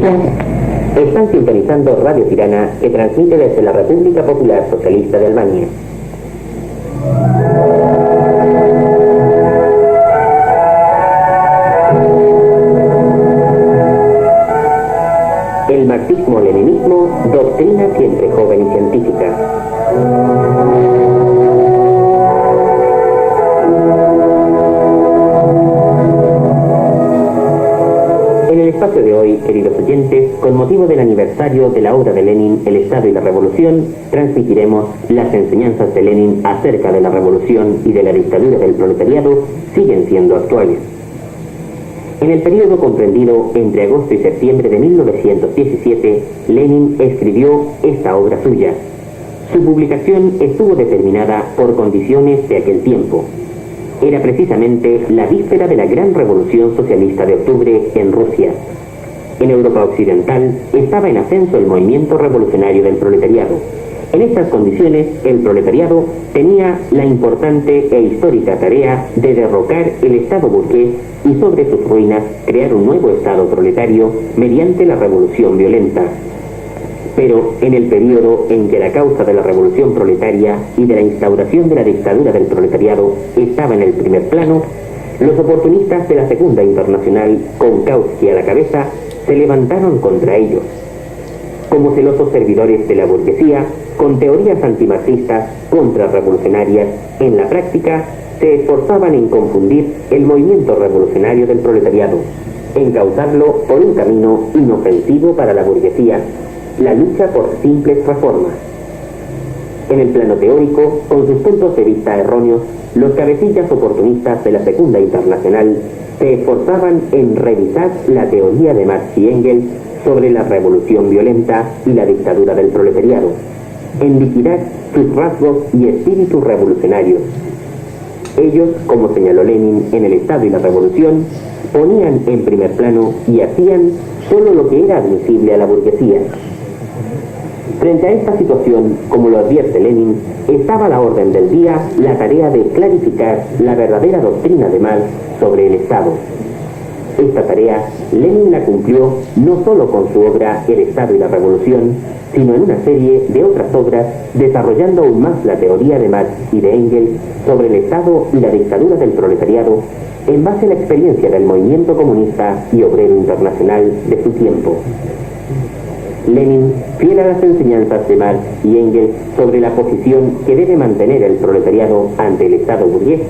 Están sintonizando Radio Tirana, que transmite desde la República Popular Socialista de Albania. El marxismo-leninismo, doctrina siempre joven y científica. En el espacio de hoy, queridos oyentes, con motivo del aniversario de la obra de Lenin, El Estado y la Revolución, transmitiremos las enseñanzas de Lenin acerca de la revolución y de la dictadura del proletariado siguen siendo actuales. En el periodo comprendido entre agosto y septiembre de 1917, Lenin escribió esta obra suya. Su publicación estuvo determinada por condiciones de aquel tiempo. Era precisamente la víspera de la gran revolución socialista de octubre en Rusia. En Europa Occidental estaba en ascenso el movimiento revolucionario del proletariado. En estas condiciones, el proletariado tenía la importante e histórica tarea de derrocar el Estado burgués y sobre sus ruinas crear un nuevo Estado proletario mediante la revolución violenta. Pero en el periodo en que la causa de la revolución proletaria y de la instauración de la dictadura del proletariado estaba en el primer plano, los oportunistas de la Segunda Internacional, con Kautsky a la cabeza, se levantaron contra ellos. Como celosos servidores de la burguesía, con teorías antimarxistas, contrarrevolucionarias, en la práctica se esforzaban en confundir el movimiento revolucionario del proletariado, encauzarlo por un camino inofensivo para la burguesía, la lucha por simples reformas. En el plano teórico, con sus puntos de vista erróneos, los cabecillas oportunistas de la Segunda Internacional se esforzaban en revisar la teoría de Marx y Engels sobre la revolución violenta y la dictadura del proletariado, en liquidar sus rasgos y espíritu revolucionarios. Ellos, como señaló Lenin en El Estado y la Revolución, ponían en primer plano y hacían solo lo que era admisible a la burguesía. Frente a esta situación, como lo advierte Lenin, estaba a la orden del día la tarea de clarificar la verdadera doctrina de Marx sobre el Estado. Esta tarea, Lenin la cumplió no solo con su obra El Estado y la Revolución, sino en una serie de otras obras, desarrollando aún más la teoría de Marx y de Engels sobre el Estado y la dictadura del proletariado, en base a la experiencia del movimiento comunista y obrero internacional de su tiempo. Lenin, fiel a las enseñanzas de Marx y Engels sobre la posición que debe mantener el proletariado ante el Estado burgués,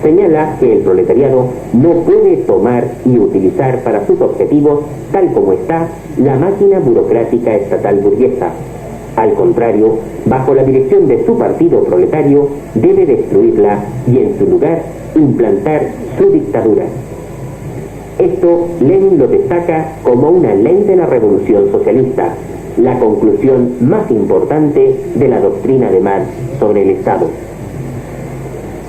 señala que el proletariado no puede tomar y utilizar para sus objetivos, tal como está, la máquina burocrática estatal burguesa. Al contrario, bajo la dirección de su partido proletario, debe destruirla y en su lugar implantar su dictadura. Esto Lenin lo destaca como una ley de la revolución socialista, la conclusión más importante de la doctrina de Marx sobre el Estado.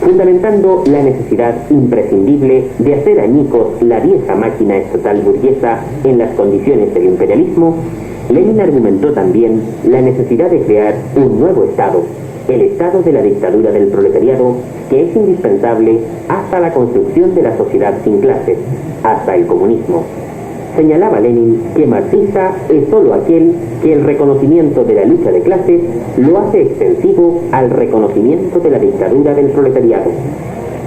Fundamentando la necesidad imprescindible de hacer añicos la vieja máquina estatal burguesa en las condiciones del imperialismo, Lenin argumentó también la necesidad de crear un nuevo Estado, el Estado de la dictadura del proletariado, que es indispensable hasta la construcción de la sociedad sin clases, hasta el comunismo. Señalaba Lenin que marxista es solo aquel que el reconocimiento de la lucha de clases lo hace extensivo al reconocimiento de la dictadura del proletariado.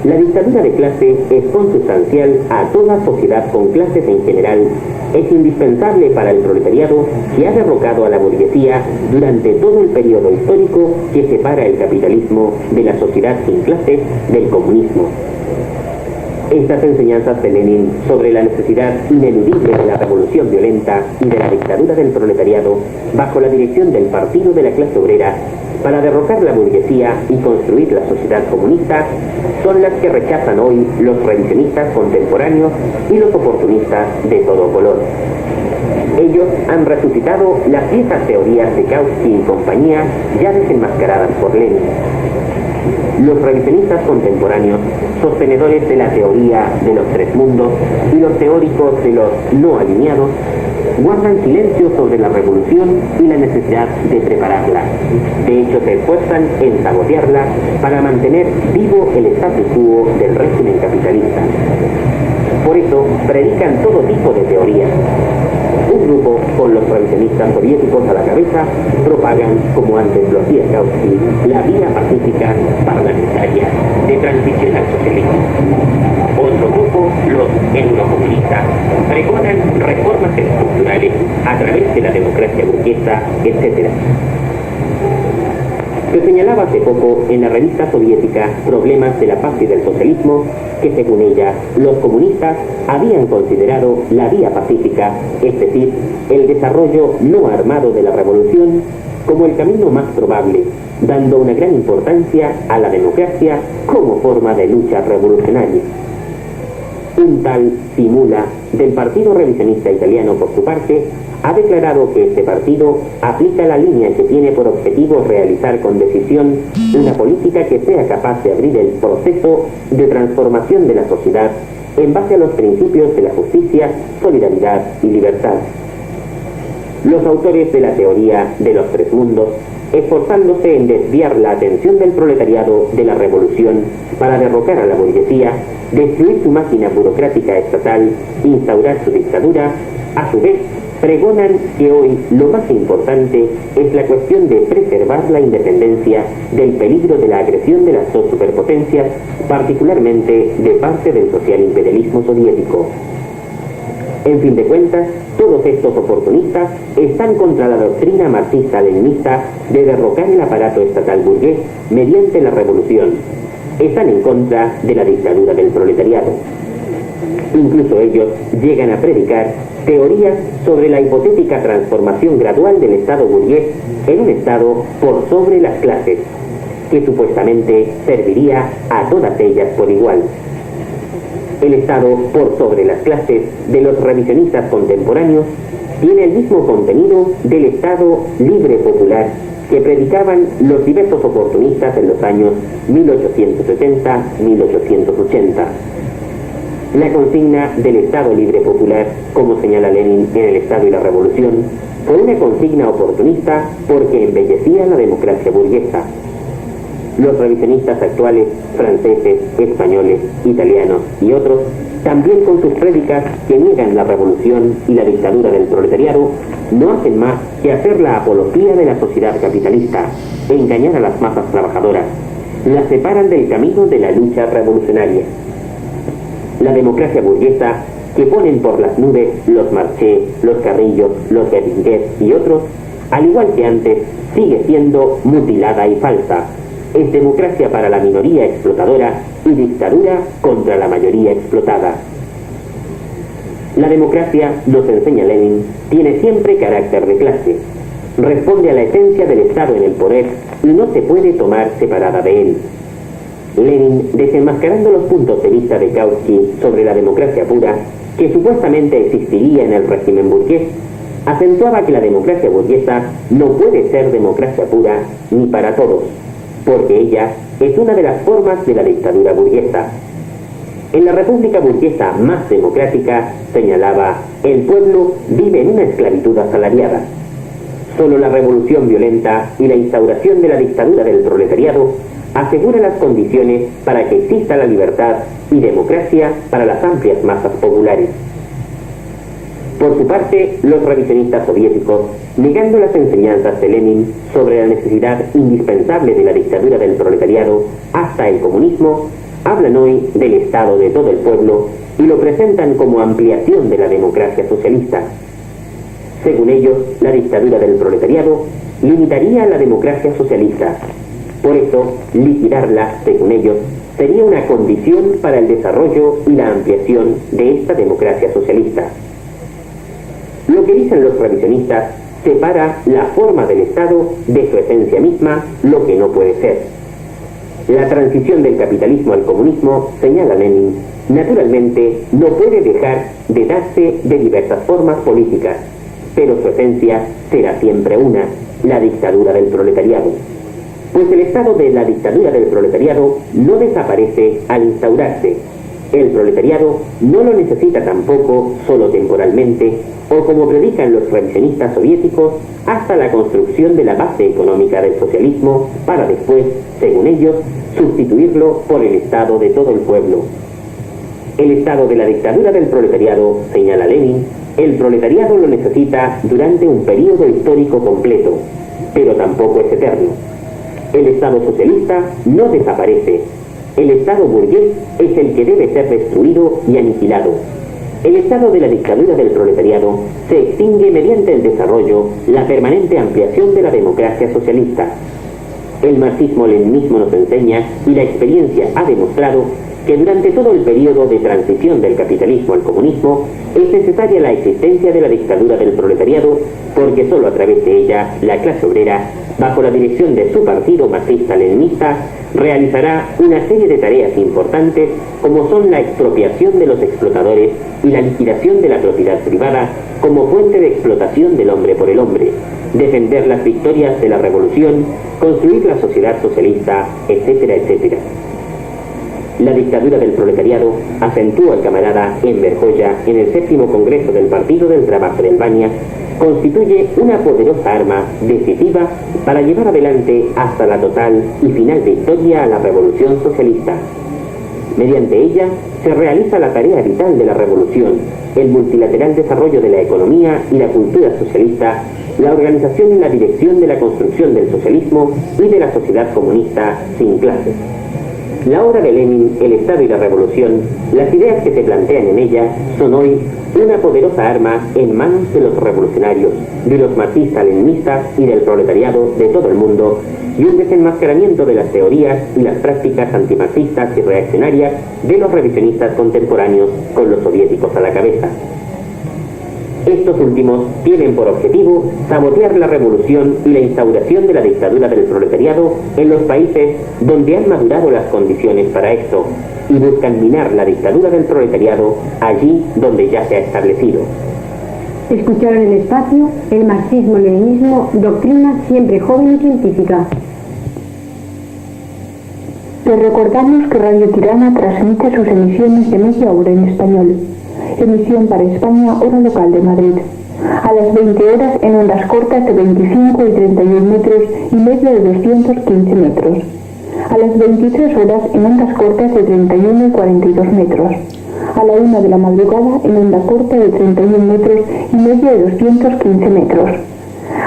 La dictadura de clase es consustancial a toda sociedad con clases en general. Es indispensable para el proletariado que ha derrocado a la burguesía durante todo el periodo histórico que separa el capitalismo de la sociedad sin clases del comunismo. Estas enseñanzas de Lenin sobre la necesidad ineludible de la revolución violenta y de la dictadura del proletariado bajo la dirección del Partido de la Clase Obrera para derrocar la burguesía y construir la sociedad comunista son las que rechazan hoy los revisionistas contemporáneos y los oportunistas de todo color. Ellos han resucitado las viejas teorías de Kautsky y compañía ya desenmascaradas por Lenin. Los revisionistas contemporáneos, sostenedores de la teoría de los tres mundos y los teóricos de los no alineados, guardan silencio sobre la revolución y la necesidad de prepararla. De hecho, se esfuerzan en sabotearla para mantener vivo el status quo del régimen capitalista. Por eso, predican todo tipo de teorías. Un grupo, con los revisionistas soviéticos a la cabeza, propagan, como antes lo hacía Kautsky, la vía pacífica parlamentaria de transición al socialismo. Otro grupo, los eurocomunistas, pregonan reformas estructurales a través de la democracia burguesa, etc. Se señalaba hace poco en la revista soviética Problemas de la Paz y del Socialismo que, según ella, los comunistas habían considerado la vía pacífica, es decir, el desarrollo no armado de la revolución, como el camino más probable, dando una gran importancia a la democracia como forma de lucha revolucionaria. Un tal Simula, del Partido Revisionista Italiano, por su parte, ha declarado que este partido aplica la línea que tiene por objetivo realizar con decisión una política que sea capaz de abrir el proceso de transformación de la sociedad en base a los principios de la justicia, solidaridad y libertad. Los autores de la teoría de los tres mundos, esforzándose en desviar la atención del proletariado de la revolución para derrocar a la burguesía, destruir su máquina burocrática estatal, instaurar su dictadura, a su vez pregonan que hoy lo más importante es la cuestión de preservar la independencia del peligro de la agresión de las dos superpotencias, particularmente de parte del social imperialismo soviético. En fin de cuentas, todos estos oportunistas están contra la doctrina marxista-leninista de derrocar el aparato estatal burgués mediante la revolución. Están en contra de la dictadura del proletariado. Incluso ellos llegan a predicar teorías sobre la hipotética transformación gradual del Estado burgués en un Estado por sobre las clases, que supuestamente serviría a todas ellas por igual. El Estado por sobre las clases de los revisionistas contemporáneos tiene el mismo contenido del Estado libre popular que predicaban los diversos oportunistas en los años 1870-1880. La consigna del Estado libre popular, como señala Lenin en El Estado y la Revolución, fue una consigna oportunista porque embellecía la democracia burguesa. Los revisionistas actuales, franceses, españoles, italianos y otros, también con sus prédicas que niegan la revolución y la dictadura del proletariado, no hacen más que hacer la apología de la sociedad capitalista, engañar a las masas trabajadoras, las separan del camino de la lucha revolucionaria. La democracia burguesa, que ponen por las nubes los Marché, los Carrillo, los Berlinguer y otros, al igual que antes, sigue siendo mutilada y falsa. Es democracia para la minoría explotadora y dictadura contra la mayoría explotada. La democracia, nos enseña Lenin, tiene siempre carácter de clase. Responde a la esencia del Estado en el poder y no se puede tomar separada de él. Lenin, desenmascarando los puntos de vista de Kautsky sobre la democracia pura, que supuestamente existiría en el régimen burgués, acentuaba que la democracia burguesa no puede ser democracia pura ni para todos, porque ella es una de las formas de la dictadura burguesa. En la república burguesa más democrática, señalaba, el pueblo vive en una esclavitud asalariada. Solo la revolución violenta y la instauración de la dictadura del proletariado asegura las condiciones para que exista la libertad y democracia para las amplias masas populares. Por su parte, los revisionistas soviéticos, negando las enseñanzas de Lenin sobre la necesidad indispensable de la dictadura del proletariado hasta el comunismo, hablan hoy del Estado de todo el pueblo y lo presentan como ampliación de la democracia socialista. Según ellos, la dictadura del proletariado limitaría la democracia socialista. Por eso, liquidarla, según ellos, sería una condición para el desarrollo y la ampliación de esta democracia socialista. Lo que dicen los revisionistas separa la forma del Estado de su esencia misma, lo que no puede ser. La transición del capitalismo al comunismo, señala Lenin, naturalmente no puede dejar de darse de diversas formas políticas, pero su esencia será siempre una, la dictadura del proletariado. Pues el estado de la dictadura del proletariado no desaparece al instaurarse. El proletariado no lo necesita tampoco solo temporalmente, o como predican los revisionistas soviéticos, hasta la construcción de la base económica del socialismo, para después, según ellos, sustituirlo por el Estado de todo el pueblo. El Estado de la dictadura del proletariado, señala Lenin, El proletariado lo necesita durante un periodo histórico completo, pero tampoco es eterno. El Estado socialista no desaparece. El Estado burgués es el que debe ser destruido y aniquilado. El estado de la dictadura del proletariado se extingue mediante el desarrollo, la permanente ampliación de la democracia socialista. El marxismo-leninismo nos enseña, y la experiencia ha demostrado, que durante todo el periodo de transición del capitalismo al comunismo es necesaria la existencia de la dictadura del proletariado, porque solo a través de ella la clase obrera, bajo la dirección de su partido marxista-leninista, realizará una serie de tareas importantes como son la expropiación de los explotadores y la liquidación de la propiedad privada como fuente de explotación del hombre por el hombre, defender las victorias de la revolución, construir la sociedad socialista, etcétera, etcétera. La dictadura del proletariado, acentúa el camarada Enver Hoxha en el 7º Congreso del Partido del Trabajo de Albania, constituye una poderosa arma decisiva para llevar adelante hasta la total y final victoria a la revolución socialista. Mediante ella se realiza la tarea vital de la revolución, el multilateral desarrollo de la economía y la cultura socialista, la organización y la dirección de la construcción del socialismo y de la sociedad comunista sin clases. La obra de Lenin, El Estado y la Revolución, las ideas que se plantean en ella, son hoy una poderosa arma en manos de los revolucionarios, de los marxistas-leninistas y del proletariado de todo el mundo, y un desenmascaramiento de las teorías y las prácticas antimarxistas y reaccionarias de los revisionistas contemporáneos, con los soviéticos a la cabeza. Estos últimos tienen por objetivo sabotear la revolución y la instauración de la dictadura del proletariado en los países donde han madurado las condiciones para esto, y buscan minar la dictadura del proletariado allí donde ya se ha establecido. Escucharon el espacio, el marxismo-leninismo, doctrina siempre joven y científica. Les recordamos que Radio Tirana transmite sus emisiones de media hora en español. Emisión para España, hora local de Madrid. A las 20 horas en ondas cortas de 25 y 31 metros y medio de 215 metros. A las 23 horas en ondas cortas de 31 y 42 metros. A la 1 de la madrugada en onda corta de 31 metros y medio de 215 metros.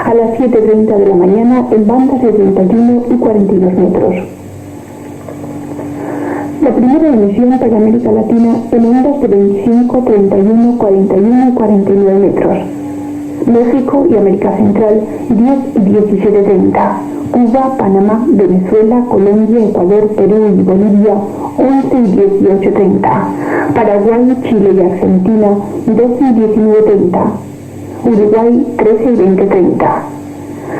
A las 7:30 de la mañana en bandas de 31 y 42 metros. La primera emisión para América Latina en ondas de 25, 31, 41 y 49 metros. México y América Central 10 y 17:30. Cuba, Panamá, Venezuela, Colombia, Ecuador, Perú y Bolivia 11 y 18:30. Paraguay, Chile y Argentina 12 y 19:30. Uruguay 13 y 20:30.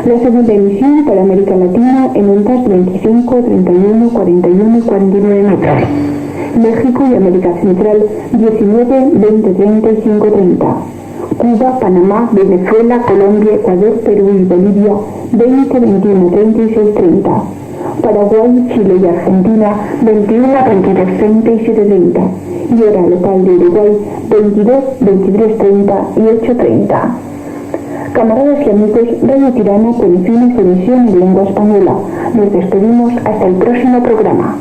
La segunda emisión para América Latina en ondas 25, 31, 41 y 49 metros. México y América Central 19, 20, 30 y 5:30. Cuba, Panamá, Venezuela, Colombia, Ecuador, Perú y Bolivia 20, 21, 30 y 6:30. Paraguay, Chile y Argentina 21, 22, 30 y 7:30. Y hora local de Uruguay 22, 23, 30 y 8:30. Camaradas y amigos, Radio Tirana con fines de emisión en lengua española. Nos despedimos hasta el próximo programa.